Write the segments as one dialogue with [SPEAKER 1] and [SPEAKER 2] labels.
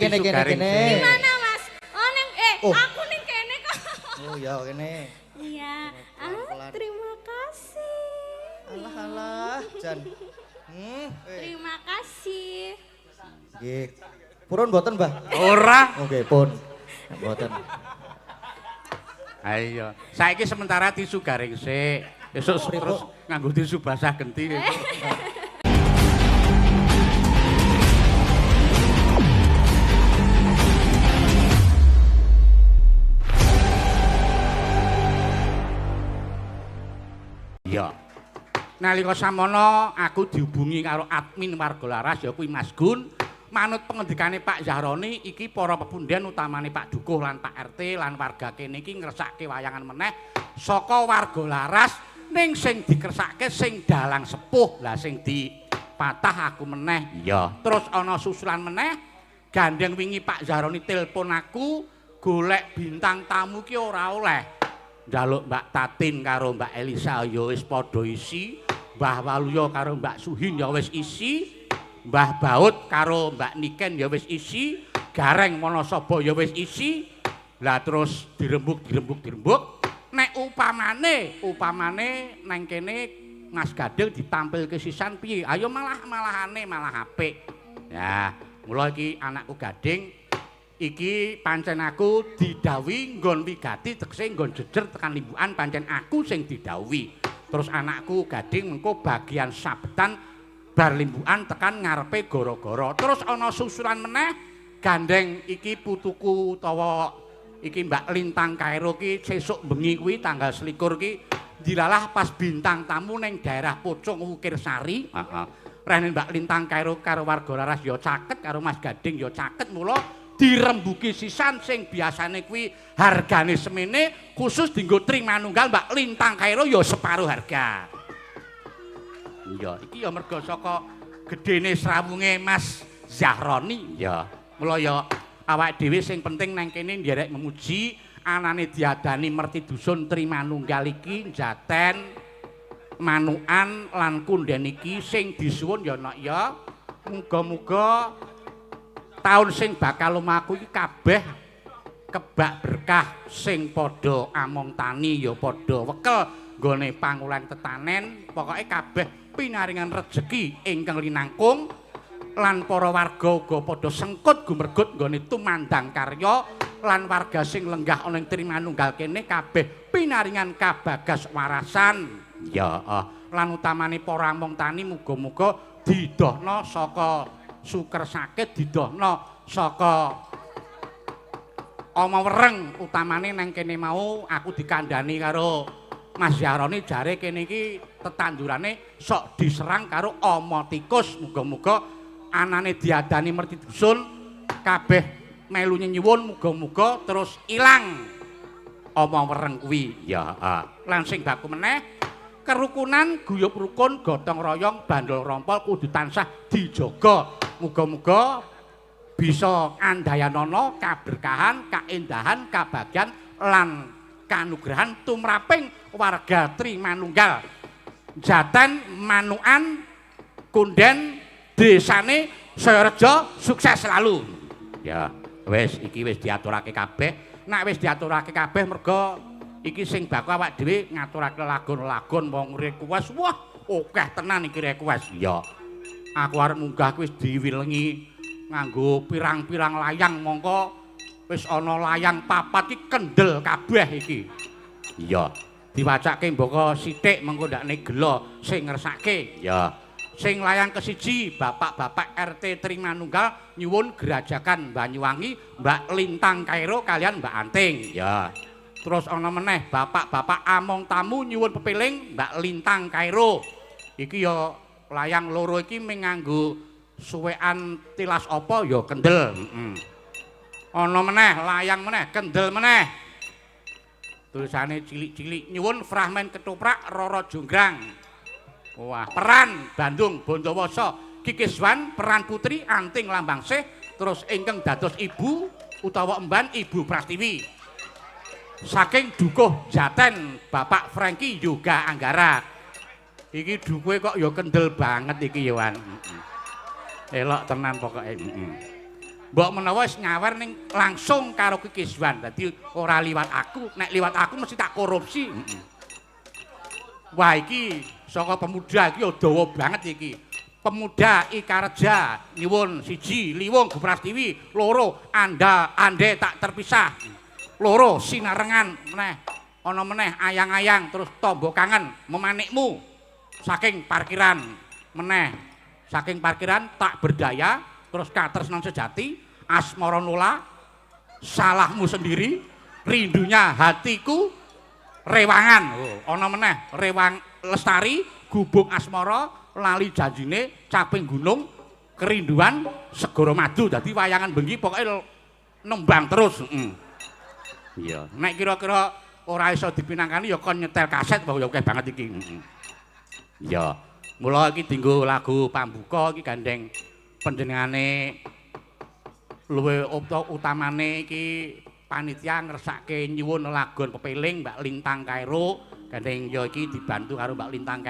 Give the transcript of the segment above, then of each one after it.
[SPEAKER 1] Kene.
[SPEAKER 2] Gimana Mas? Oh ning
[SPEAKER 1] Oh.
[SPEAKER 2] aku ning kene kok.
[SPEAKER 1] Oh ya kene.
[SPEAKER 2] Iya. Terima kasih.
[SPEAKER 1] Alah Jan.
[SPEAKER 2] Terima kasih.
[SPEAKER 1] Nggih. Purun mboten, Mbah?
[SPEAKER 3] Ora.
[SPEAKER 1] Nggih, pun. Mboten.
[SPEAKER 3] Ayo. Saiki sementara tisu garing sik. Besok terus nganggo tisu basah genti. Ya. Nalika samono aku dihubungi karo admin Warga Laras ya kuwi Mas Gun. Manut pengendikane Pak Zahroni iki para pepundhen utamane Pak Dukuh lan Pak RT lan warga kene iki ngresake wayangan meneh saka Warga Laras ning sing dikersake sing dalang sepuh. Lah sing dipatah aku meneh. Ya. Terus ana susulan meneh gandeng wingi Pak Zahroni telepon aku golek bintang tamu ki ora oleh. Njaluk Mbak Tatin karo Mbak Elisa ya wis padha isi, Mbah Waluya karo Mbak Suhin ya wis isi, Mbah Baut karo Mbak Niken ya wis isi, Gareng Monasaba ya wis isi. Lah terus dirembuk. Nek upamane nang kene Mas Gadel ditampilke sisan piye? Ayo malahane malah apik. Ya, mula iki anakku Gading iki pancen aku didhawuhi nggon wigati tegese nggon jejer tekan limbukan pancen aku sing didhawuhi. Terus anakku Gading mengko bagian sabetan bar limbukan tekan ngarepe gara-gara. Terus ana susulan meneh gandeng iki putuku utawa iki Mbak Lintang Kairo ki sesuk bengi kuwi tanggal 21 ki dilalah pas bintang tamu ning daerah Pucung Wukir Sari. Heeh. Rene Mbak Lintang Kairo karo Warga Laras ya caket karo Mas Gading ya caket mula dirembuki sisan sing biasane kuwi hargane semene khusus dienggo tring manunggal Mbak Lintang Kairo ya separuh harga. Iya, iki ya mergo saka gedene srawunge Mas Zahroni ya. Mula ya awake dhewe sing penting nang kene nderek memuji anane diadani merti dusun Trimanunggal iki jaten manukan lan kunden iki sing disuwun ya nok ya. Muga-muga taun sing bakal lumaku iki kabeh kebak berkah sing padha among tani ya padha wekel nggone pangulan tetanen pokoke kabeh pinaringan rejeki ingkang linangkung lan para warga uga padha sengkut gumregut nggone tumandang karya lan warga sing lenggah ana ing Trimanunggal kene kabeh pinaringan kabagas warasan ya lan utamane para among tani muga-muga didohna saka suker sakit didohna saka oma wereng utamane nang kene mau aku dikandhani karo Mas Zahroni jare kene iki tetandurane sok diserang karo oma tikus muga-muga anane diadani merti dusun kabeh melu nyuwun muga-muga terus ilang oma wereng kuwi ya lan sing baku meneh kerukunan guyub rukun gotong royong bandol rompol kudu tansah dijaga. Muga-muga bisa andayanana kaberkahan, kaendahan, kabagyan lan kanugrahan tumraping warga Trimanunggal. Jaten manukan kunden desane Sayareja sukses selalu. Ya, wis iki wis diaturake kabeh. Nek wis diaturake kabeh merga iki sing baku awak dhewe ngaturake lagon-lagon wong request. Wah, akeh tenan iki request. Ya. Aku arep munggah wis diwilengi nganggo pirang-pirang layang mongko wis ana layang papat iki kendel kabeh iki. Iya, diwacake mboko sithik mengko ndakne gelo sing ngersake. Ya. Sing layang kesiji Bapak-bapak RT Trimanunggal nyuwun Gerajakan Banyuwangi Mbak Lintang Kairo kalian Mbak Anting. Ya. Terus ana meneh Bapak-bapak among tamu nyuwun pepiling Mbak Lintang Kairo. Iki ya layang loro iki menganggo suwekan tilas apa ya kendel. Ana meneh layang meneh kendel meneh. Tulisane cilik-cilik nyuwun fragmen ketoprak Roro Jonggrang. Wah, peran Bandung Bondowoso Kikiswan peran putri Anting Lambangsih terus ingkang dados ibu utawa emban Ibu Prastiwi. Saking Dukuh Jaten Bapak Franky Yoga Anggara. Iki dukuhe kok ya kendel banget iki ya Wan. Elok tenan pokoke. Mbok menawa wis nyawer ning langsung karo Ki Kiswan. Dadi ora liwat aku, nek liwat aku mesti tak korupsi. Wah iki saka pemuda iki dawa banget iki. Pemuda Ikareja nyuwun 1 Liwung Guprastiwi, 2 ande tak terpisah. 2 sinarengan meneh. Ana meneh ayang-ayang terus tombo kangen memanikmu saking parkiran meneh. Saking parkiran tak berdaya terus katresnan sejati asmara nula salahmu sendiri rindunya hatiku rewangan ana meneh rewang lestari gubuk asmara lali janjine caping gunung kerinduan segara madu dadi wayangan bengi pokoke nembang terus iya nek kira-kira ora iso dipinangkani ya kon nyetel kaset wae akeh banget iki iya mula iki dienggo lagu pambuka iki gandeng panjenengane luwih utamane iki panitia ngersake nyuwun lagon pepeling Mbak Lintang Kairo gandeng ya iki dibantu karo Mbak Lintang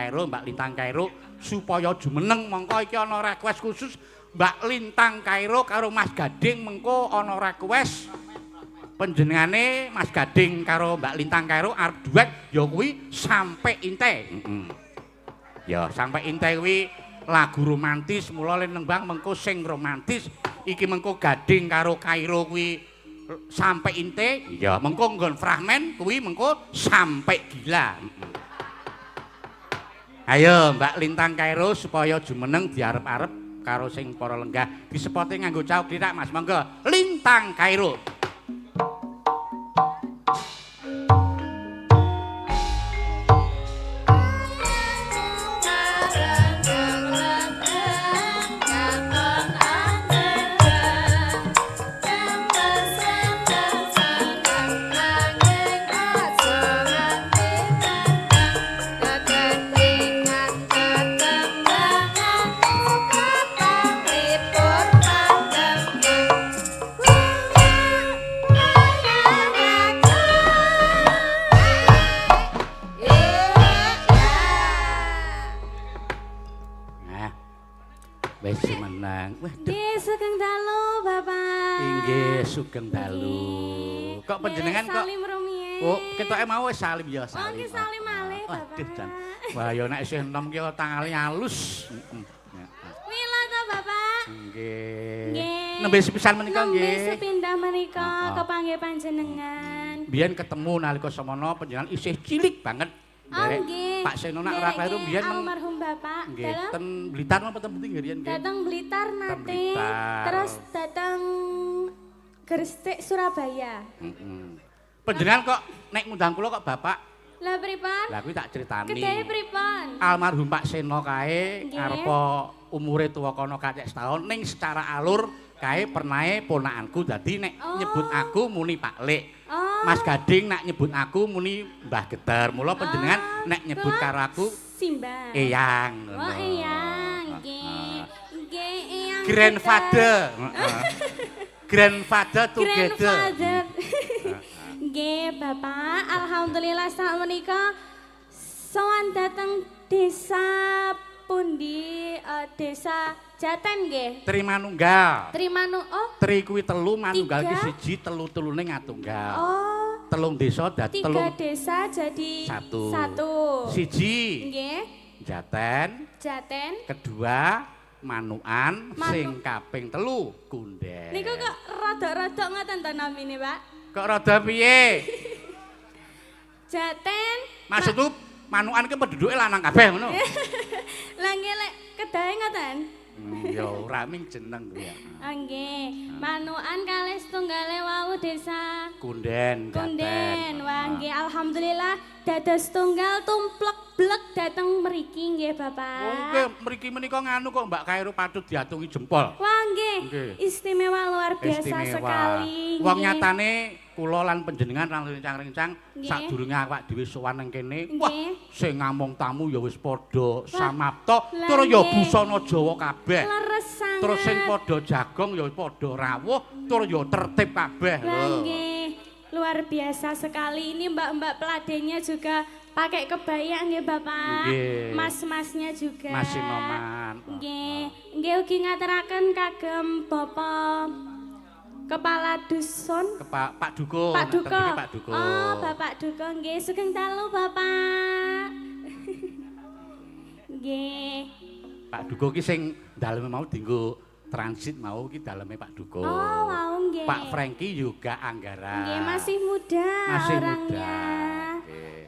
[SPEAKER 3] Kairo supaya jumeneng mengko iki ana request khusus Mbak Lintang Kairo karo Mas Gading mengko ana request panjenengane Mas Gading karo Mbak Lintang Kairo arep duet ya kuwi sampai inte ya sampai inte kuwi lagu romantis mula nembang mengko sing romantis iki mengko Gading karo Kairo kuwi sampai inte ya mengko nggon fragmen kuwi mengko sampai gila ayo Mbak Lintang Kairo supaya jumeneng diarep-arep karo sing para lenggah disepote nganggo cauk dirak Mas monggo Lintang Kairo
[SPEAKER 2] Sugeng dalu, Bapak.
[SPEAKER 3] Inggih, sugeng dalu. Kok panjenengan kok
[SPEAKER 2] salim rumiyin.
[SPEAKER 3] Oh, ketoke mau wis salim ya, salim.
[SPEAKER 2] Oh, nggih salim malih, Bapak.
[SPEAKER 3] Aduh, jan. Wah, ya nek isih enom ki tangale halus.
[SPEAKER 2] Mila to, Bapak.
[SPEAKER 3] Nggih.
[SPEAKER 2] Nggih.
[SPEAKER 3] Nembe sepisan menika nggih.
[SPEAKER 2] Nembe sepindah menika kepanggih panjenengan.
[SPEAKER 3] Biyen ketemu nalika samana panjenengan isih cilik banget.
[SPEAKER 2] Oh, nggih.
[SPEAKER 3] Pak Seno nak ora kleru biyen
[SPEAKER 2] almarhum Bapak.
[SPEAKER 3] Nggih, ten Blitar napa ten Pundi nggih riyen nggih.
[SPEAKER 2] Datang Blitar nate.
[SPEAKER 3] Blitar.
[SPEAKER 2] Terus datang Gresik Surabaya.
[SPEAKER 3] Panjenengan kok nek ngundang kula kok Bapak?
[SPEAKER 2] Lah pripun?
[SPEAKER 3] Lah kuwi tak critani.
[SPEAKER 2] Kedahe pripun?
[SPEAKER 3] Almarhum Pak Seno kae
[SPEAKER 2] Nggih.
[SPEAKER 3] arepa umure tuwa kono kacek setahun ning secara alur kae pernahe ponakanku dadi nek nyebut aku muni Pak Lek. Mas Gading nak nyebut aku muni Mbah Geter. Mula panjenengan nek nyebut karo aku
[SPEAKER 2] Simbah.
[SPEAKER 3] Eyang.
[SPEAKER 2] Oh, Eyang. Nggih. Nggih, Eyang.
[SPEAKER 3] Grandfather. Grandfather together.
[SPEAKER 2] Grandfather. Nggih, Bapak. Alhamdulillah sak menika sowan dateng desa pundi? Desa Jaten nggih.
[SPEAKER 3] Trimanunggal. Tri kuwi 3 manunggal iki 1 telu-telune ngatunggal.
[SPEAKER 2] Oh.
[SPEAKER 3] 3 desa dadi
[SPEAKER 2] 3 desa jadi 1.
[SPEAKER 3] Siji.
[SPEAKER 2] Nggih.
[SPEAKER 3] Jaten. Kedua Manukan. Sing kaping 3 Kunden.
[SPEAKER 2] Niku kok rada-rada ngoten to namine, Pak?
[SPEAKER 3] Kok rada piye?
[SPEAKER 2] Jaten.
[SPEAKER 3] Maksudku Manukan ki penduduke lanang kabeh ngono.
[SPEAKER 2] Lah nggih lek kedahe ngoten.
[SPEAKER 3] Ya ora ming jeneng kuwi.
[SPEAKER 2] Nggih, Manukan kalih setunggale wau desa
[SPEAKER 3] Kunden, Jaten.
[SPEAKER 2] Wah nggih alhamdulillah dados tunggal tumplek-blek dateng mriki nggih Bapak.
[SPEAKER 3] Oh nggih, mriki menika nganu kok Mbak Kairo patut diatungi jempol.
[SPEAKER 2] Wah nggih, istimewa luar biasa sekali.
[SPEAKER 3] Wong nyatane kula lan panjenengan lan rincang-rincang sadurunge awak dhewe sowan nang kene. Wah, sing ngamong tamu ya wis padha samapta, tur ya busana Jawa kabeh. Terus sing padha jagong ya padha rawuh, tur ya tertib kabeh lho.
[SPEAKER 2] Nggih, luar biasa sekali. Ini mbak-mbak peladennya juga pakai kebaya nggih Bapak. Mas-masnya juga.
[SPEAKER 3] Mas Sinoman.
[SPEAKER 2] Nggih, nggih ugi ngaturaken kagem Bapak Kepala dusun.
[SPEAKER 3] Pak Duko.
[SPEAKER 2] Pak Duko.
[SPEAKER 3] Pak Duko.
[SPEAKER 2] Oh, Bapak Duko nggih, sugeng dalu, Bapak. Nggih.
[SPEAKER 3] Pak Duko ki sing daleme mau dienggo transit mau ki daleme Pak Duko.
[SPEAKER 2] Oh, wow nggih.
[SPEAKER 3] Pak Franky juga Anggara.
[SPEAKER 2] Nggih, masih muda
[SPEAKER 3] Masih
[SPEAKER 2] orangnya.
[SPEAKER 3] muda. Nggih.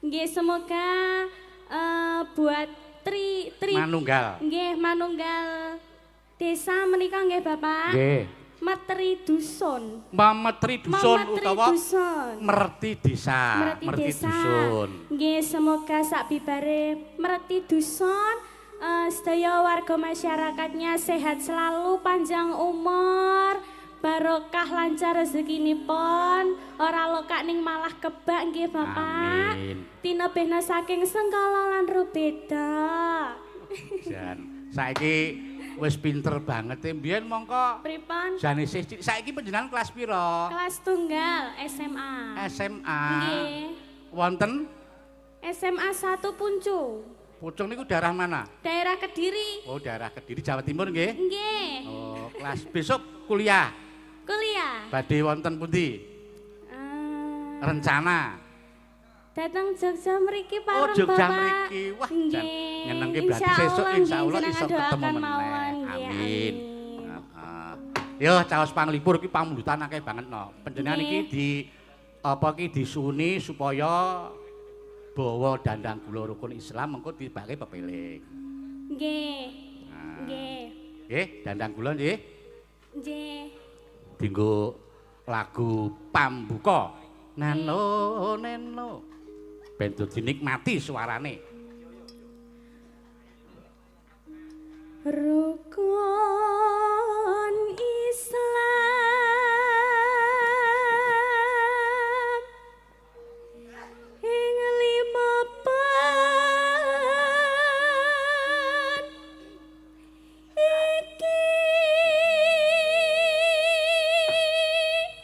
[SPEAKER 2] Nggih, semoga buat Tri
[SPEAKER 3] Manunggal.
[SPEAKER 2] nggih manunggal desa menika nggih Bapak.
[SPEAKER 3] Nggih.
[SPEAKER 2] Metri dusun.
[SPEAKER 3] Mametri dusun utawa
[SPEAKER 2] dusun.
[SPEAKER 3] merti desa.
[SPEAKER 2] Merti desa.
[SPEAKER 3] Dusun.
[SPEAKER 2] Nggih, semoga sak bibare merti dusun sedaya warga masyarakatnya sehat selalu, panjang umur, barokah lancar rezekinipun, ora lokak ning malah kebak nggih Bapak.
[SPEAKER 3] Amin.
[SPEAKER 2] Tinebehna saking Senggala lan Rubeda.
[SPEAKER 3] Jan, saiki wis pinter banget e. Mbiyen mongko
[SPEAKER 2] Pripun?
[SPEAKER 3] jane saiki panjenengan kelas pira?
[SPEAKER 2] Kelas tunggal SMA.
[SPEAKER 3] SMA.
[SPEAKER 2] Nggih.
[SPEAKER 3] Wonten
[SPEAKER 2] SMA 1 Puncu.
[SPEAKER 3] Pucung niku daerah mana?
[SPEAKER 2] Daerah Kediri.
[SPEAKER 3] Oh, daerah Kediri Jawa Timur nggih.
[SPEAKER 2] Nggih.
[SPEAKER 3] Oh, kelas besok kuliah.
[SPEAKER 2] Kuliah.
[SPEAKER 3] Badhe wonten pundi? Rencana.
[SPEAKER 2] Datang Jogja mriki
[SPEAKER 3] Oh,
[SPEAKER 2] pareng
[SPEAKER 3] Jogja
[SPEAKER 2] Bapak.
[SPEAKER 3] mriki. Wah, jan
[SPEAKER 2] Nggih.
[SPEAKER 3] nyenengke berarti sesuk insyaallah iso ketemu meneh. Amin. Heeh. Yo, caos panglipur iki pamulutan akeh banget no. Panjenengan iki di apa iki disuni supaya bawa dandang gula rukun Islam mengko dibake pepeling.
[SPEAKER 2] Nggih. Nggih.
[SPEAKER 3] Nggih, dandang gula nggih.
[SPEAKER 2] Nggih.
[SPEAKER 3] Dinggo lagu pambuka. Nano neno. Ben dinikmati suarane.
[SPEAKER 2] Rukun Islam ing lima pan iki.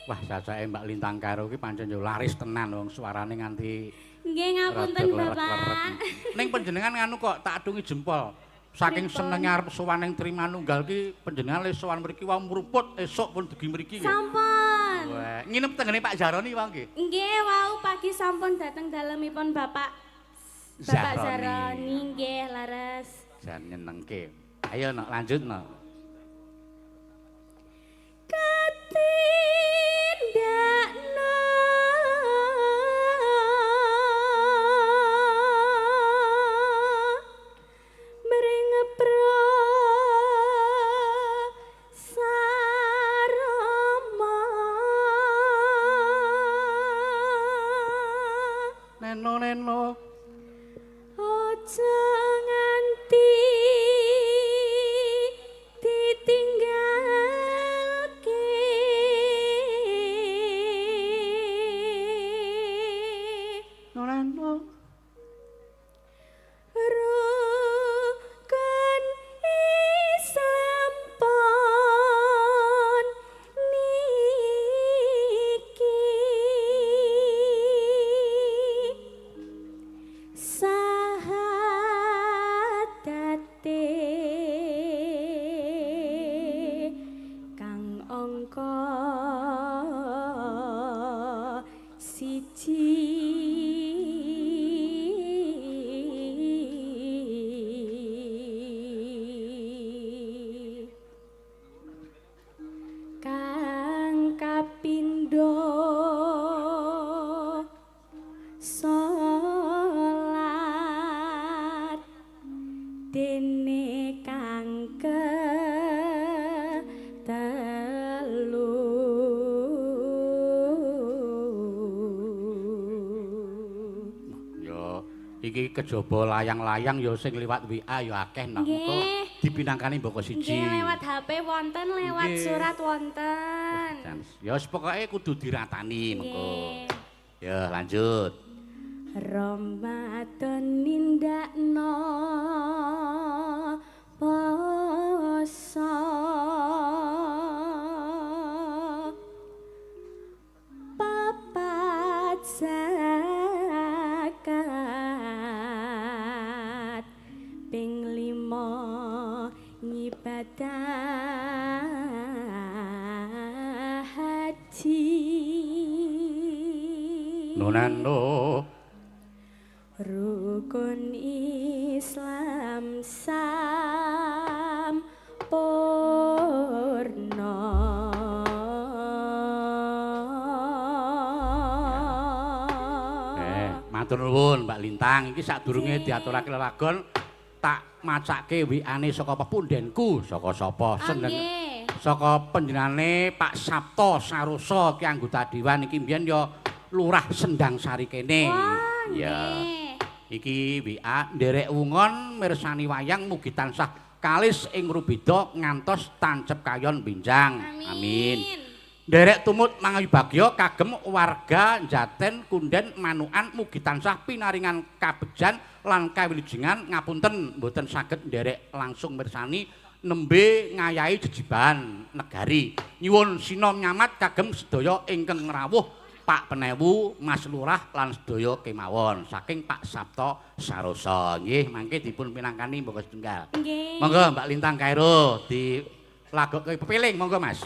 [SPEAKER 3] Wah, sacake Mbak Lintang Karo ki pancen yo laris tenan wong suarane nganti
[SPEAKER 2] Nggih ngapunten Bapak.
[SPEAKER 3] Ning panjenengan nganu kok tak adungi jempol. Saking senenge arep sowan ning Trimanunggal ki panjenengan le sowan mriki wae mruput esuk pun dugi mriki nggih.
[SPEAKER 2] Sampun.
[SPEAKER 3] Wah, nginep tengene Pak Jaroni wae nggih.
[SPEAKER 2] Nggih, wau pagi sampun dateng dalemipun Bapak Zaroni nggih laras.
[SPEAKER 3] Jan nyenengke. Ayo nok lanjut nok.
[SPEAKER 2] Katindakno mring prasarama
[SPEAKER 3] Neno.
[SPEAKER 2] aja nganti ditinggalke.
[SPEAKER 3] Neno.
[SPEAKER 2] Rukun Islam pon niki sahadate kang angka siji kang kapindho salat dene kang ketelu.
[SPEAKER 3] Yo, iki kejaba layang-layang yo sing liwat WA yo akeh nok.
[SPEAKER 2] Nggih.
[SPEAKER 3] Engko dipinangkani mboko siji.
[SPEAKER 2] Nggih, lewat HP wonten, lewat
[SPEAKER 3] Nggih.
[SPEAKER 2] surat wonten.
[SPEAKER 3] Ya wis pokoke kudu diratani mengko.
[SPEAKER 2] Nggih.
[SPEAKER 3] Ya, lanjut.
[SPEAKER 2] Ramadan nindakno poso papat zakat ping 5 nyibadah
[SPEAKER 3] nunano
[SPEAKER 2] rukun Islam sampurna.
[SPEAKER 3] Matur nuwun Mbak Lintang, iki sadurunge diaturake lelagon tak macake WA-ne saka pepundenku, saka sapa?
[SPEAKER 2] Nggih.
[SPEAKER 3] Saka panjenengane Pak Sabto Sarosa ki anggota dewan iki mbiyen ya Lurah Sendang Sari kene. Ya. Iki WA nderek wungon mirsani wayang mugi tansah kalis ing rubeda ngantos tancep kayon benjang. Amin. Nderek tumut mangawi bagya kagem warga Jaten Kunden Manukan mugi tansah pinaringan kabegjan lan kawilujengan ngapunten mboten saged nderek langsung mirsani nembe ngayahi jejiban negari. Nyuwun sinom nyamat kagem sedaya ingkang rawuh Pak Penewu, Mas Lurah lan sedaya kemawon saking Pak Sabto Sarosa. Nggih, mangke dipun pinangkani monggo setunggal.
[SPEAKER 2] Nggih.
[SPEAKER 3] Monggo Mbak Lintang Kairo dilagokke pepiling monggo Mas.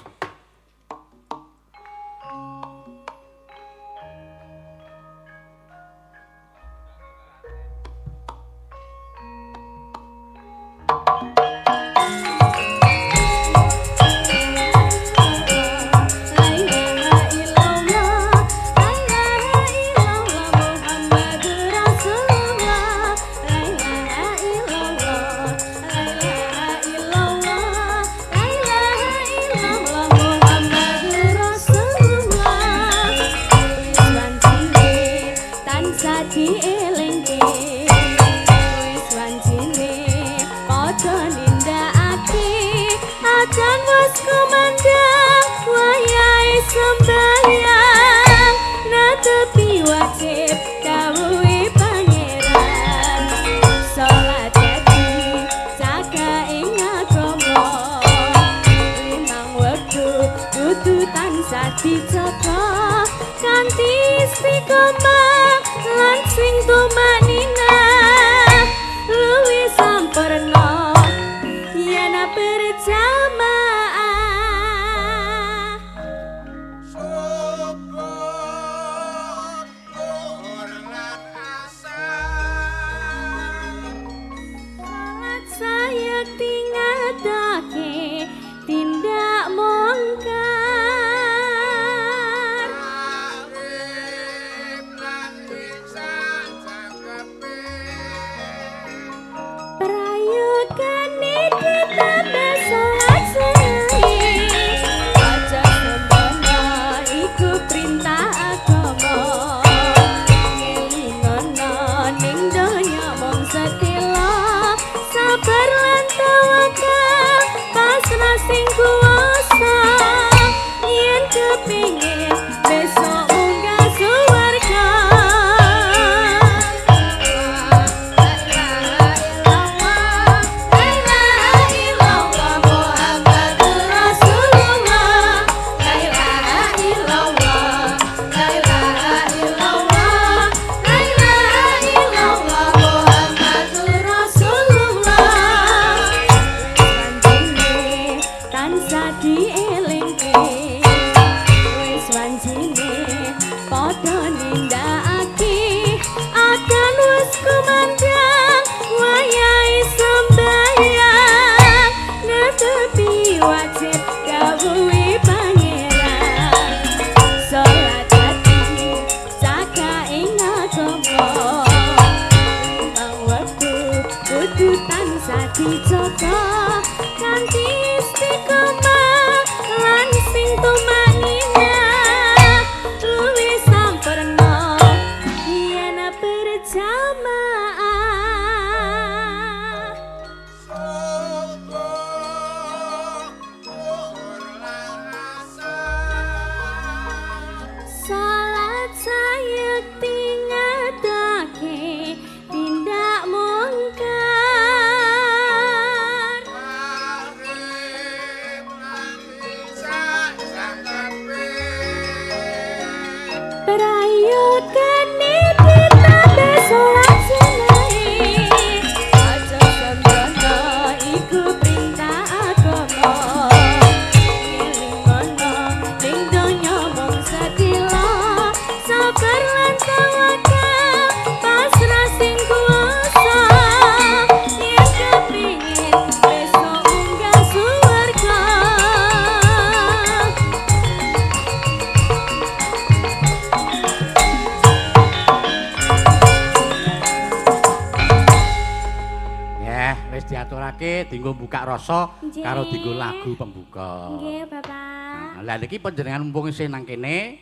[SPEAKER 3] disunatake dienggo buka rasa
[SPEAKER 2] Nggih.
[SPEAKER 3] karo dienggo lagu pembuka.
[SPEAKER 2] Nggih, Bapak.
[SPEAKER 3] Nah, lah niki panjenengan mumpung isih nang kene,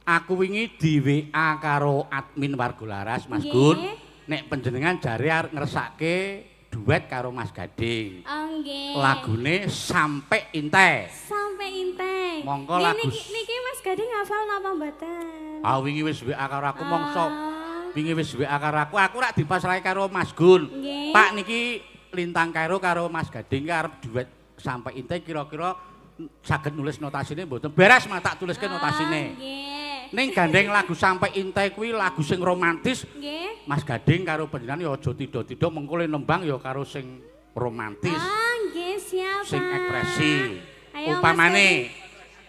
[SPEAKER 3] aku wingi di WA karo admin Warga Laras Mas
[SPEAKER 2] Nggih.
[SPEAKER 3] Gun. Nek panjenengan jare arep ngersake duet karo Mas Gading.
[SPEAKER 2] Oh, nggih.
[SPEAKER 3] Lagune Sampai Inte.
[SPEAKER 2] Sampai Inteng.
[SPEAKER 3] Monggo
[SPEAKER 2] Nggih,
[SPEAKER 3] lagu-
[SPEAKER 2] niki Mas Gading hafal napa mboten?
[SPEAKER 3] Ah wingi wis WA karo aku mongso.
[SPEAKER 2] Ah,
[SPEAKER 3] Wingi wis WA karo aku rak dipasrahe karo Mas Gun.
[SPEAKER 2] Nggih.
[SPEAKER 3] Pak niki Lintang Kairo karo Mas Gading arep duet Sampai Inte kira-kira saged nulis notasine mboten? Beres mah tak tuliske notasine.
[SPEAKER 2] Nggih.
[SPEAKER 3] Ning gandeng lagu Sampai Inte kuwi lagu sing romantis.
[SPEAKER 2] Nggih.
[SPEAKER 3] Mas Gading karo panjenengan ya aja tido-tido mengko le nembang ya karo sing romantis,
[SPEAKER 2] Ah, nggih, siap.
[SPEAKER 3] sing
[SPEAKER 2] Pak.
[SPEAKER 3] ekspresi.
[SPEAKER 2] Ayo, Mas
[SPEAKER 3] Upamane,
[SPEAKER 2] Gading.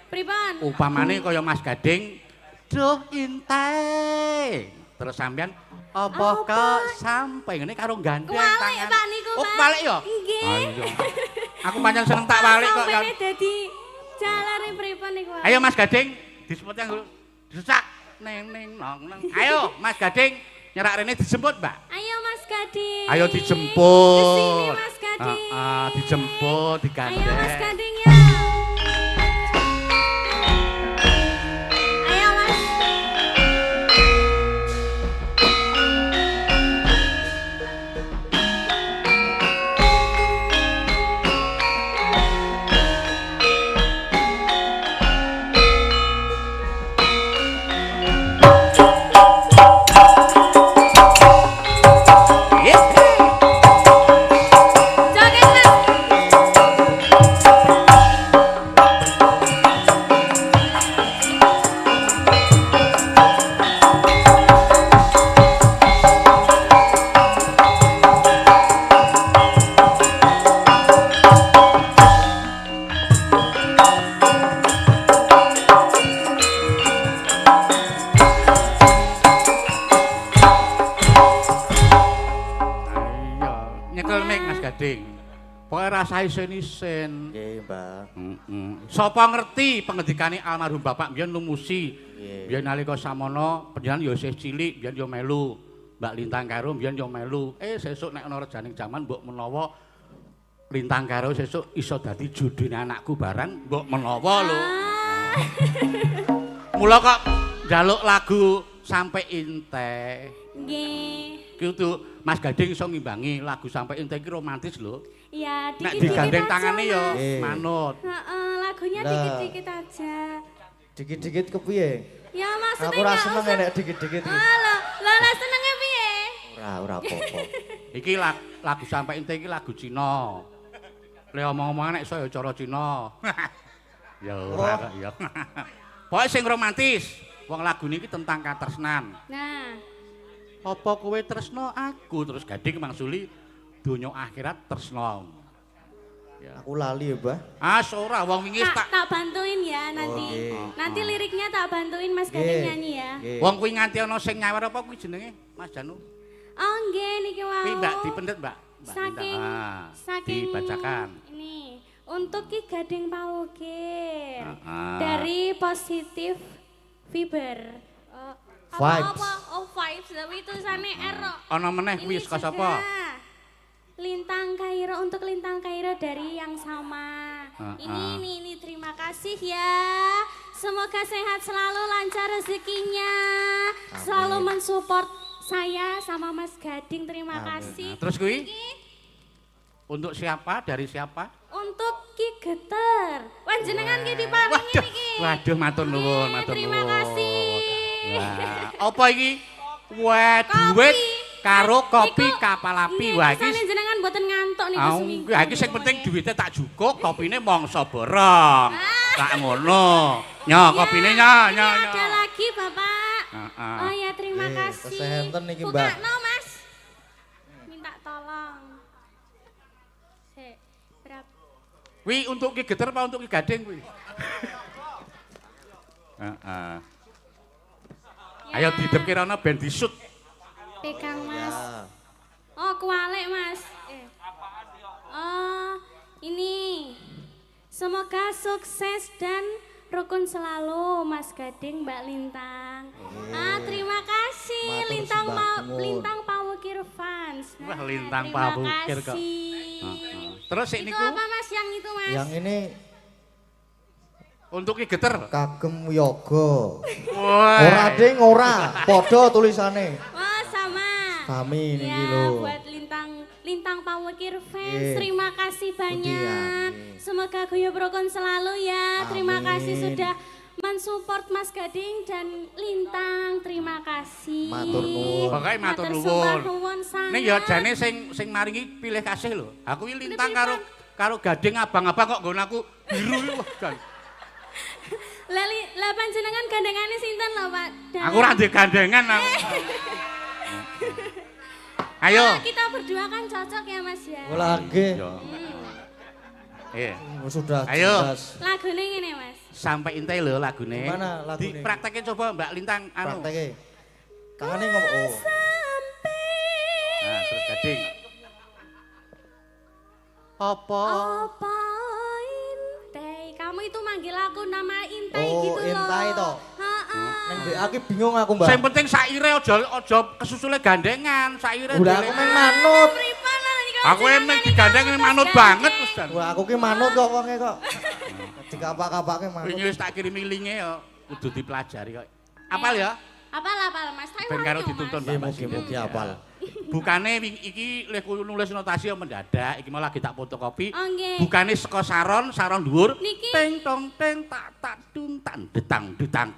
[SPEAKER 2] Pripun?
[SPEAKER 3] upamane kaya Mas Gading, duh Inte. Terus sampean apa kok sampai ngene karo gandeng
[SPEAKER 2] Kualik,
[SPEAKER 3] tangan.
[SPEAKER 2] Pak, niku,
[SPEAKER 3] Oh,
[SPEAKER 2] Pak.
[SPEAKER 3] balik ya?
[SPEAKER 2] Nggih.
[SPEAKER 3] Ah, iya. Aku pancen seneng tak balik kok.
[SPEAKER 2] Sampene dadi jalare pripun niku? Pak?
[SPEAKER 3] Ayo Mas Gading, disebut yang disesak. Neng neng nong nong. Ayo Mas Gading, nyerak rene dijemput, Mbak.
[SPEAKER 2] Ayo Mas Gading.
[SPEAKER 3] Ayo dijemput.
[SPEAKER 2] Kesini Mas Gading.
[SPEAKER 3] Dijemput, digandeng.
[SPEAKER 2] Ayo Mas Gading ya. Ayo Mas. Joget Mas.
[SPEAKER 3] Iya, nyekel mic Mas Gading. Pokoke rasa isin-isin.
[SPEAKER 1] Nggih, Mbah.
[SPEAKER 3] Sapa ngerti pengendikane almarhum Bapak mbiyen lumusi.
[SPEAKER 1] Nggih.
[SPEAKER 3] Biyen nalika samono panjenengan ya isih cilik, biyen ya melu. Mbak Lintang Karo biyen ya melu. Sesuk nek ana rejaning jaman mbok menawa Lintang Karo sesuk iso dadi jodhone anakku barang, mbok menawa lho.
[SPEAKER 2] Ah.
[SPEAKER 3] Mula kok njaluk lagu Sampai Inte.
[SPEAKER 2] Nggih.
[SPEAKER 3] Kudu Mas Gading iso ngimbangi lagu Sampai Inte iki romantis lho.
[SPEAKER 2] Ya,
[SPEAKER 3] Nek
[SPEAKER 2] dikit-dikit
[SPEAKER 3] digandeng
[SPEAKER 2] aja,
[SPEAKER 3] tangane ya
[SPEAKER 2] Mas.
[SPEAKER 1] Nggih.
[SPEAKER 3] manut.
[SPEAKER 2] Heeh, lagunya
[SPEAKER 1] Lah.
[SPEAKER 2] dikit-dikit aja.
[SPEAKER 1] Dikit-dikit kepiye?
[SPEAKER 2] Ya maksudnya
[SPEAKER 1] Aku ora
[SPEAKER 2] nggak
[SPEAKER 1] seneng
[SPEAKER 2] usah-
[SPEAKER 1] nek dikit-dikit iki.
[SPEAKER 2] Lah senenge piye?
[SPEAKER 1] Ora apa-apa.
[SPEAKER 3] Iki lagu Sampai Inte iki lagu Cina. Le omong-omongan nek iso ya cara Cina. Ya ora kok ya. Pokoke sing romantis. Wong lagu niki tentang katresnan.
[SPEAKER 2] Nah,
[SPEAKER 3] Apa kowe tresno aku terus Gading mangsuli donya akhirat tresno. Ya.
[SPEAKER 1] Aku lali ya, Mbah.
[SPEAKER 3] Ora wong wingi
[SPEAKER 2] tak bantuin ya nanti.
[SPEAKER 1] nggih.
[SPEAKER 2] Nanti liriknya tak bantuin Mas Gading
[SPEAKER 1] Nggih.
[SPEAKER 2] nyanyi ya.
[SPEAKER 1] Nggih.
[SPEAKER 3] wong kuwi nganti ana sing nyawer apa kuwi jenenge Mas Janu.
[SPEAKER 2] Oh nggih niki wau.
[SPEAKER 3] Kuwi Mbak dipendet, Mbak. Mbak
[SPEAKER 2] Saking
[SPEAKER 3] Linda. Ah,
[SPEAKER 2] saking
[SPEAKER 3] dibacakan.
[SPEAKER 2] Ini untuk Ki Gading Pauge
[SPEAKER 3] Ah.
[SPEAKER 2] dari Positif Fiber.
[SPEAKER 1] Vibes.
[SPEAKER 2] Apa? Oh vibes, tapi tulisannya R. kok.
[SPEAKER 3] Ana meneh kuwi
[SPEAKER 2] Ini
[SPEAKER 3] saka
[SPEAKER 2] juga
[SPEAKER 3] sapa?
[SPEAKER 2] Lintang Kairo untuk Lintang Kairo dari yang sama. Ini terima kasih ya. Semoga sehat selalu, lancar rezekinya. Selalu mensupport saya sama Mas Gading. Terima kasih.
[SPEAKER 3] Nah, terus kuwi
[SPEAKER 2] Iki
[SPEAKER 3] untuk siapa? Dari siapa?
[SPEAKER 2] untuk Ki Geter. Panjenengan ki diparingi
[SPEAKER 3] Waduh,
[SPEAKER 2] niki.
[SPEAKER 3] waduh matur nuwun, matur nuwun.
[SPEAKER 2] Terima kasih.
[SPEAKER 3] Wah, apa iki? Wah, duit karo kopi kapal api. Wah, iki
[SPEAKER 2] jenengan mboten ngantuk niku seminggu.
[SPEAKER 3] iki sing penting duitnya tak jukuk, kopine mongso borong. Tak ngono. Nya, kopine nya, nya, nya.
[SPEAKER 2] Ada lagi, Bapak.
[SPEAKER 3] Heeh.
[SPEAKER 2] Oh ya, terima
[SPEAKER 1] Nggih,
[SPEAKER 2] kasih.
[SPEAKER 1] kesehatan niki, Mbak.
[SPEAKER 2] Bukakno, Mas. Minta tolong. Sik, berapa?
[SPEAKER 3] Kuwi untuk Ki Geter apa untuk Ki Gading kuwi? Heeh. Ayo didepke rono ben disut.
[SPEAKER 2] Pegang, Mas.
[SPEAKER 1] Ya.
[SPEAKER 2] Oh, kualik, Mas. Oh, ini. Semoga sukses dan rukun selalu Mas Gading, Mbak Lintang. Terima kasih
[SPEAKER 1] Matur
[SPEAKER 2] Lintang
[SPEAKER 1] sembah nuwun.
[SPEAKER 2] Lintang Pawuki Pamukir fans. Nah,
[SPEAKER 3] Wah, Lintang
[SPEAKER 2] terima
[SPEAKER 3] Pamukir kok.
[SPEAKER 2] kasih.
[SPEAKER 3] Terus sik
[SPEAKER 2] Itu
[SPEAKER 3] niku
[SPEAKER 2] apa Mas yang itu Mas?
[SPEAKER 1] Yang ini
[SPEAKER 3] untuk Ki Geter.
[SPEAKER 1] kagem yoga.
[SPEAKER 3] Wah.
[SPEAKER 1] Ora ding ora, padha tulisane.
[SPEAKER 2] Wah, sama.
[SPEAKER 1] Sami niki
[SPEAKER 2] Ya,
[SPEAKER 1] lho.
[SPEAKER 2] buat Lintang Pamukir fans,
[SPEAKER 1] Iya.
[SPEAKER 2] terima kasih banyak.
[SPEAKER 1] Iya.
[SPEAKER 2] Semoga Guyub Rukun selalu ya. Terima
[SPEAKER 1] Amin.
[SPEAKER 2] kasih sudah mensupport Mas Gading dan Lintang. Terima kasih.
[SPEAKER 1] Matur nuwun.
[SPEAKER 3] Pokoknya matur
[SPEAKER 2] sembah
[SPEAKER 3] nuwun.
[SPEAKER 2] nuwun sangat.
[SPEAKER 3] Ning ya jane sing maringi pilih kasih lho. Aku iki Lintang karo Gading abang-abang kok nggon aku biru iki wah jan.
[SPEAKER 2] Lah panjenengan gandengane sinten lho, Pak?
[SPEAKER 3] Aku ora ndek gandengan aku. Ayo.
[SPEAKER 2] Ah, kita berdua kan cocok ya, Mas ya.
[SPEAKER 1] Olah nggih.
[SPEAKER 3] Yo. Iya.
[SPEAKER 1] Sudah
[SPEAKER 3] Ayo.
[SPEAKER 1] jelas.
[SPEAKER 2] Lagune ngene, Mas.
[SPEAKER 3] Sampai intai lho lagune.
[SPEAKER 1] Gimana lagune?
[SPEAKER 3] Dipraktekin coba Mbak Lintang anu.
[SPEAKER 1] Prakteke. Tangane ngomong oh.
[SPEAKER 3] Nah, terus Gading. Apa?
[SPEAKER 2] Apa Intai? Kamu itu manggil aku nama Intai
[SPEAKER 1] Oh,
[SPEAKER 2] gitu loh.
[SPEAKER 1] Intai toh?
[SPEAKER 2] Heeh.
[SPEAKER 1] Neng BA ki bingung aku, Mbak.
[SPEAKER 3] Sing penting saire aja kesusule gandengan, saire.
[SPEAKER 1] Udah aku meng manut.
[SPEAKER 2] Pripun lah iki
[SPEAKER 3] Aku emang digandeng manut banget wis dan.
[SPEAKER 1] Wah, aku ki manut kok wonge kok. Dikapak-kapake manut.
[SPEAKER 3] Wingi wis tak kirimi linge ya kudu dipelajari kok. Apal ya?
[SPEAKER 2] Apal Mas. Tapi
[SPEAKER 3] Ben karo
[SPEAKER 2] wangi,
[SPEAKER 3] dituntun
[SPEAKER 2] Mas.
[SPEAKER 3] Mbak.
[SPEAKER 1] Mugi-mugi apal.
[SPEAKER 3] Bukane iki lek nulis notasi yang mendadak, iki mau lagi tak fotokopi.
[SPEAKER 2] Oh, nggih.
[SPEAKER 3] Bukane saka saron dhuwur.
[SPEAKER 2] Niki.
[SPEAKER 3] Teng tong teng tak dun tan detang detang.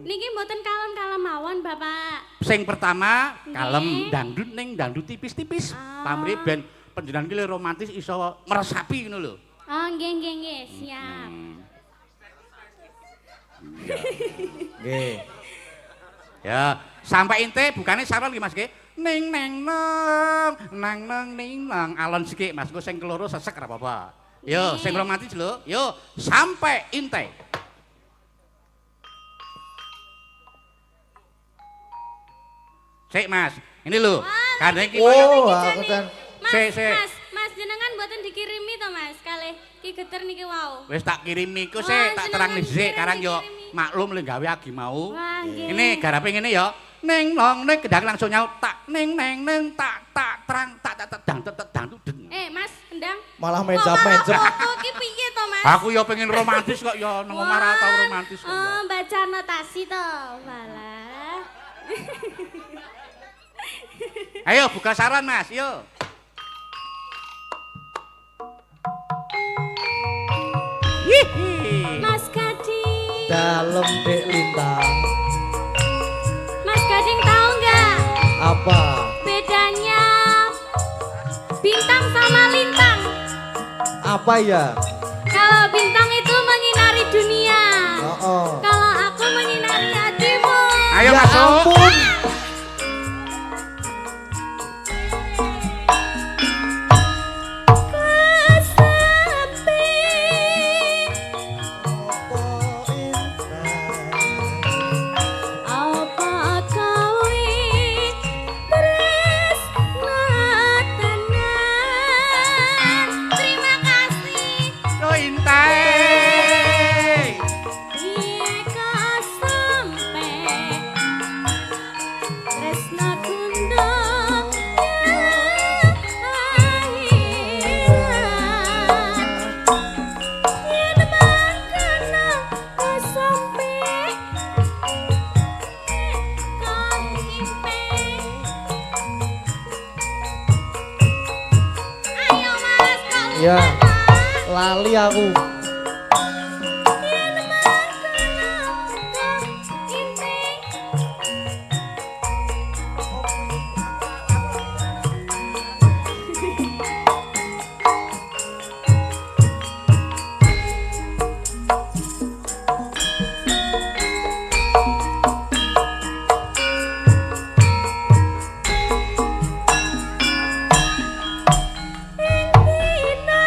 [SPEAKER 2] Niki mboten kalem-kalem mawon, Bapak.
[SPEAKER 3] Sing pertama
[SPEAKER 2] Nggih.
[SPEAKER 3] kalem dangdut ning dangdut tipis-tipis.
[SPEAKER 2] Ah.
[SPEAKER 3] Pamrih ben panjenengan ki romantis iso meresapi ngono lho.
[SPEAKER 2] Oh, nggih, siap.
[SPEAKER 1] Nggih.
[SPEAKER 3] Ya, sampai ente bukane saron iki Mas nggih. Ning neng nang ning nang alon sithik Mas, engko sing keloro sesek ora apa-apa. Yo, sing romantis lho. Yo, sampai ente. Sik Mas, ini lho. Kandeng iki
[SPEAKER 1] Oh,
[SPEAKER 2] Mas,
[SPEAKER 1] aku kan
[SPEAKER 2] Mas jenengan mboten dikirimi to Mas, kalih Ki Geter niki wau.
[SPEAKER 3] wis tak kirimi iku
[SPEAKER 2] Wah,
[SPEAKER 3] sik tak terang
[SPEAKER 2] jenengan
[SPEAKER 3] dhisik karang yo
[SPEAKER 2] kirimi.
[SPEAKER 3] maklum le gawe agi mau.
[SPEAKER 2] Wah, nggih.
[SPEAKER 3] Ini garape ngene ya. Ning nong ning gedang langsung nyaut tak ning neng neng tak terang tak dang den.
[SPEAKER 2] Mas, endang.
[SPEAKER 1] malah mencap-mencap.
[SPEAKER 2] Kok ki piye to, Mas?
[SPEAKER 3] Aku ya pengen romantis kok ya nang omah ra tau romantis kok. ya.
[SPEAKER 2] Baca notasi to, malah.
[SPEAKER 3] Ayo buka saran Mas, yo. Hihi.
[SPEAKER 2] Mas Gading.
[SPEAKER 1] Dalem Dek Lintang.
[SPEAKER 2] Mas Gading tahu nggak
[SPEAKER 1] Apa?
[SPEAKER 2] bedanya bintang sama lintang?
[SPEAKER 1] Apa ya?
[SPEAKER 2] Kalau bintang itu menyinari dunia.
[SPEAKER 1] Oh.
[SPEAKER 2] Kalau aku menyinari hatimu.
[SPEAKER 3] Ayo
[SPEAKER 1] Ya
[SPEAKER 3] masuk.
[SPEAKER 1] ampun.
[SPEAKER 2] Apa kau tresna tenan? Terima kasih.
[SPEAKER 3] Yo intai.
[SPEAKER 2] Ika sampe tresna kundang akhirat. Yen mangkana sampe kau impe. Ayo Mas, kau
[SPEAKER 1] Ya.
[SPEAKER 2] lupa, Mas.
[SPEAKER 1] Lali aku.
[SPEAKER 2] Yen mangkana kau impe. Dina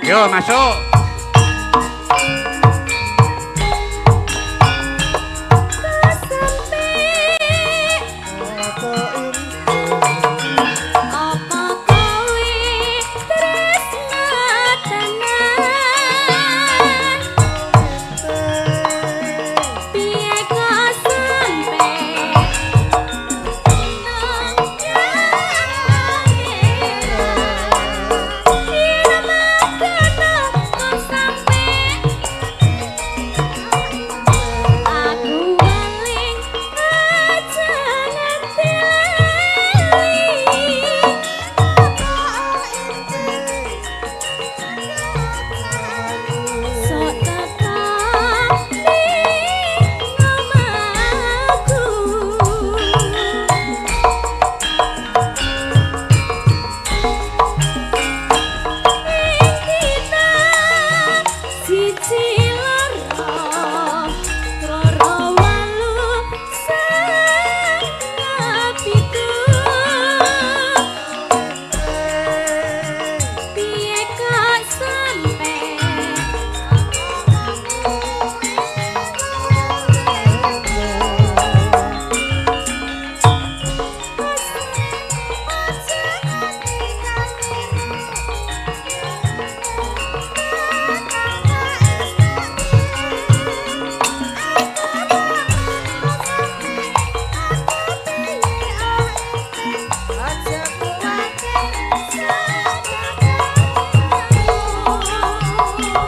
[SPEAKER 3] Yo, masuk.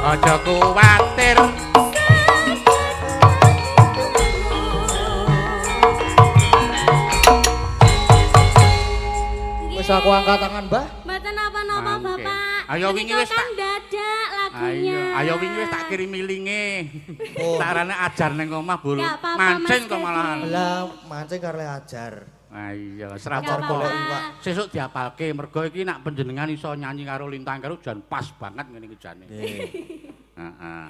[SPEAKER 3] Aja kuwatir.
[SPEAKER 1] Wis aku angkat tangan, Mbah.
[SPEAKER 2] Mboten napa-napa, Bapak.
[SPEAKER 3] Ayo wingi wis tak
[SPEAKER 2] dadak lagunya.
[SPEAKER 3] Ayo wingi wis tak kirimi linge.
[SPEAKER 1] Oh.
[SPEAKER 3] Tarane ajar ning omah bol.
[SPEAKER 2] Nggak apa-apa,
[SPEAKER 3] Mancing
[SPEAKER 2] Mas
[SPEAKER 3] kok malahan.
[SPEAKER 1] Lah mancing karo ajar.
[SPEAKER 3] Ah iya,
[SPEAKER 2] Nggak
[SPEAKER 3] serapor
[SPEAKER 2] apa-apa.
[SPEAKER 3] golek iwak. Sesuk diapalke mergo iki nak panjenengan iso nyanyi karo Lintang karo jan pas banget ngene iki jane.
[SPEAKER 1] Nggih.
[SPEAKER 3] Heeh.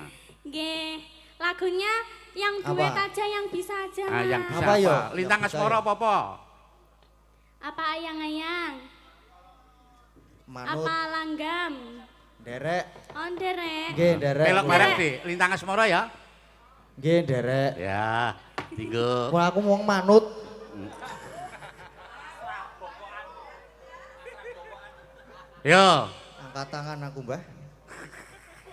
[SPEAKER 2] Nggih. Lagunya yang duet aja, yang bisa aja,
[SPEAKER 3] Ah yang
[SPEAKER 2] Mas.
[SPEAKER 3] bisa
[SPEAKER 1] Apa yo?
[SPEAKER 3] Lintang
[SPEAKER 1] Yang bisa
[SPEAKER 3] Asmara
[SPEAKER 1] yo.
[SPEAKER 3] apa-apa?
[SPEAKER 2] Apa ayang-ayang?
[SPEAKER 1] Manut
[SPEAKER 2] Apa langgam?
[SPEAKER 1] derek.
[SPEAKER 2] On derek.
[SPEAKER 1] Nggih, derek.
[SPEAKER 3] Pelok bareng di Lintang Asmara ya.
[SPEAKER 1] Nggih, derek.
[SPEAKER 3] Ya, tinggo.
[SPEAKER 1] Wong aku wong manut.
[SPEAKER 3] Yo.
[SPEAKER 1] Angkat tangan aku, Mbah.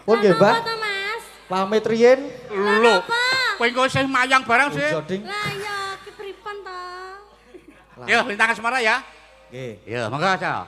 [SPEAKER 1] Pun nggih, Mbah.
[SPEAKER 2] Apa Mas?
[SPEAKER 1] Pamit riyen.
[SPEAKER 3] Lho.
[SPEAKER 2] Apa?
[SPEAKER 3] Kowe engko isih mayang barang sih.
[SPEAKER 1] Joding.
[SPEAKER 2] Lah ya kepripen to?
[SPEAKER 3] Yo, Lintang Asmara ya.
[SPEAKER 1] Nggih.
[SPEAKER 3] Yo, monggo aja.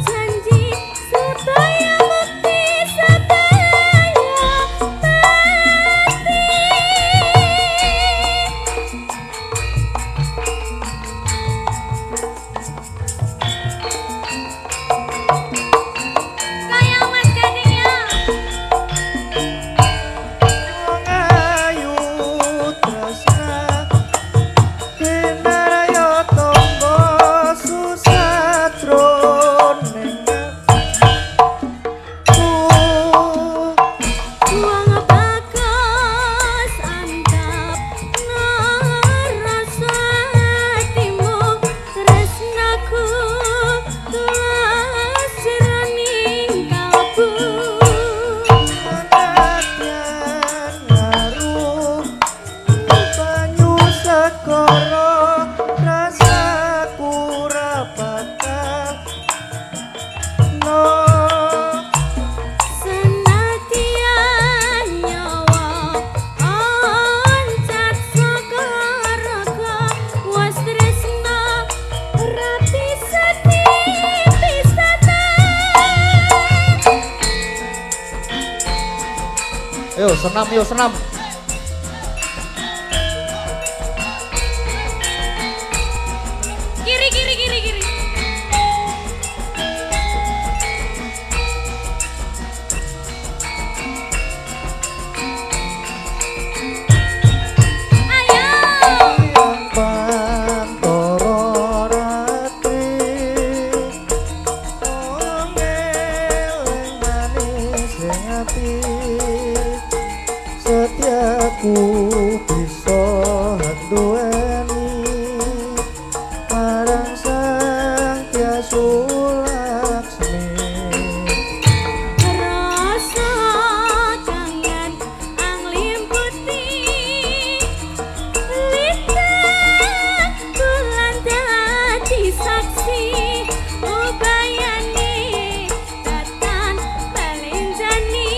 [SPEAKER 2] Janji supaya bukti sedaya
[SPEAKER 1] Yo senam yo senam.
[SPEAKER 2] Kiri kiri kiri kiri.
[SPEAKER 1] Setiaku bisa duweni marang sang Hyang Laksmi.
[SPEAKER 2] Rasa kangen anglimpati lidah bulan dadi saksi ubayani datang balenjani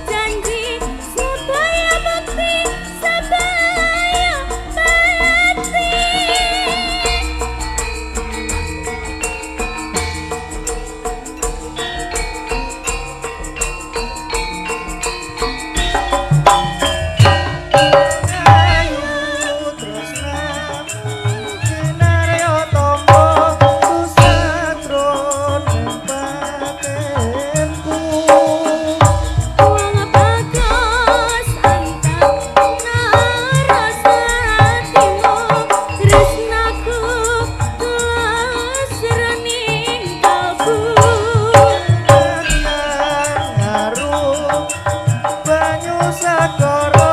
[SPEAKER 2] janji supaya bukti supaya bukti. Wong bagus anteng narasa atimu tresnaku tulus rening kalbu.
[SPEAKER 1] Banyu sakara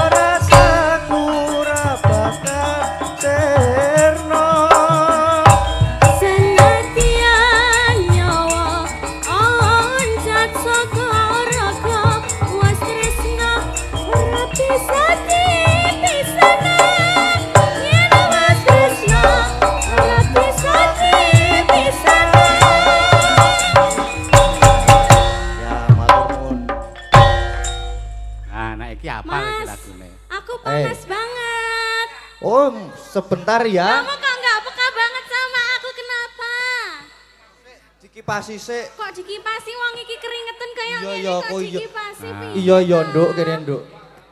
[SPEAKER 1] rasaku ra bakal cerno.
[SPEAKER 2] Senadyan nyawa oncat saka raga was tresna ora bisa dipisahna. Yen was tresna ora bisa dipisahna.
[SPEAKER 1] Ya matur nuwun.
[SPEAKER 3] Nah, nek iki apa iki
[SPEAKER 2] Mas,
[SPEAKER 3] lagune?
[SPEAKER 2] aku panas banget.
[SPEAKER 1] Oh, sebentar ya.
[SPEAKER 2] Kamu kok nggak peka banget sama aku, kenapa?
[SPEAKER 1] Dikipasi sik.
[SPEAKER 2] Kok dikipasi wong iki keringetan kayak
[SPEAKER 1] Iya,
[SPEAKER 2] gini
[SPEAKER 1] iya,
[SPEAKER 2] kok
[SPEAKER 1] aku iya.
[SPEAKER 2] dikipasi
[SPEAKER 3] Ah.
[SPEAKER 2] piye?
[SPEAKER 1] Iya iya Nduk, kene Nduk.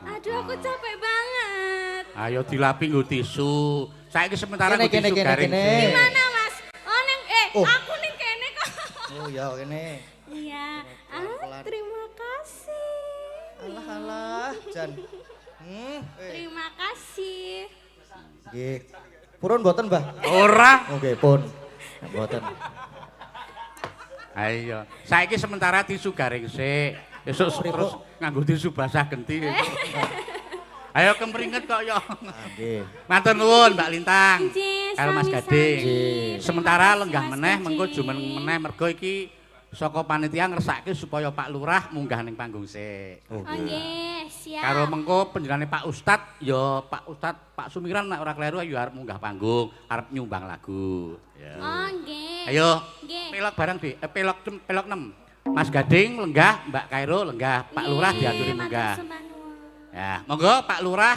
[SPEAKER 2] Aduh, aku capek banget.
[SPEAKER 3] Ayo dilapi nggo tisu. Saiki sementara
[SPEAKER 1] Kene,
[SPEAKER 3] nggo tisu
[SPEAKER 1] kene,
[SPEAKER 3] garing.
[SPEAKER 1] kene.
[SPEAKER 3] sik.
[SPEAKER 2] Gimana, Mas? Oh,
[SPEAKER 1] Oh.
[SPEAKER 2] aku ning kene kok.
[SPEAKER 1] Oh ya kene.
[SPEAKER 2] Iya.
[SPEAKER 1] Pelan-pelan.
[SPEAKER 2] Terima kasih.
[SPEAKER 1] Alah alah, Jan.
[SPEAKER 2] Terima kasih.
[SPEAKER 1] Nggih. Purun mboten, Mbah?
[SPEAKER 3] Ora.
[SPEAKER 1] Oke, pun. Mboten.
[SPEAKER 3] Ayo. Saiki sementara tisu garing sik. Esuk terus nganggo tisu basah genti. Ayo kemringet kok yo.
[SPEAKER 1] Nggih.
[SPEAKER 3] Matur nuwun Mbak Lintang.
[SPEAKER 2] Nggih,
[SPEAKER 3] Karo Mas
[SPEAKER 2] sami-sami.
[SPEAKER 3] Gading.
[SPEAKER 1] Nggih.
[SPEAKER 3] Sementara
[SPEAKER 2] Terima
[SPEAKER 3] lenggah
[SPEAKER 2] kasih,
[SPEAKER 3] meneh
[SPEAKER 2] Mas
[SPEAKER 3] mengko
[SPEAKER 2] Gading.
[SPEAKER 3] jumen meneh mergo iki saka panitia ngersake supaya Pak Lurah munggah ning panggung sik.
[SPEAKER 1] Oh,
[SPEAKER 2] Oh, nggih, siap.
[SPEAKER 3] Karo mengko penjenengane Pak Ustad ya Pak Ustad Pak Sumiran nek ora kleru ya arep munggah panggung, arep nyumbang lagu. Ya.
[SPEAKER 2] Oh, nggih.
[SPEAKER 3] Ayo,
[SPEAKER 2] Nggih.
[SPEAKER 3] pelok bareng Dik. Pelok 6. Mas Gading lenggah, Mbak Kairo lenggah, Pak Lurah
[SPEAKER 2] Nggih,
[SPEAKER 3] diaturi
[SPEAKER 2] matur
[SPEAKER 3] munggah.
[SPEAKER 2] sembah nuwun.
[SPEAKER 3] Ya, monggo Pak Lurah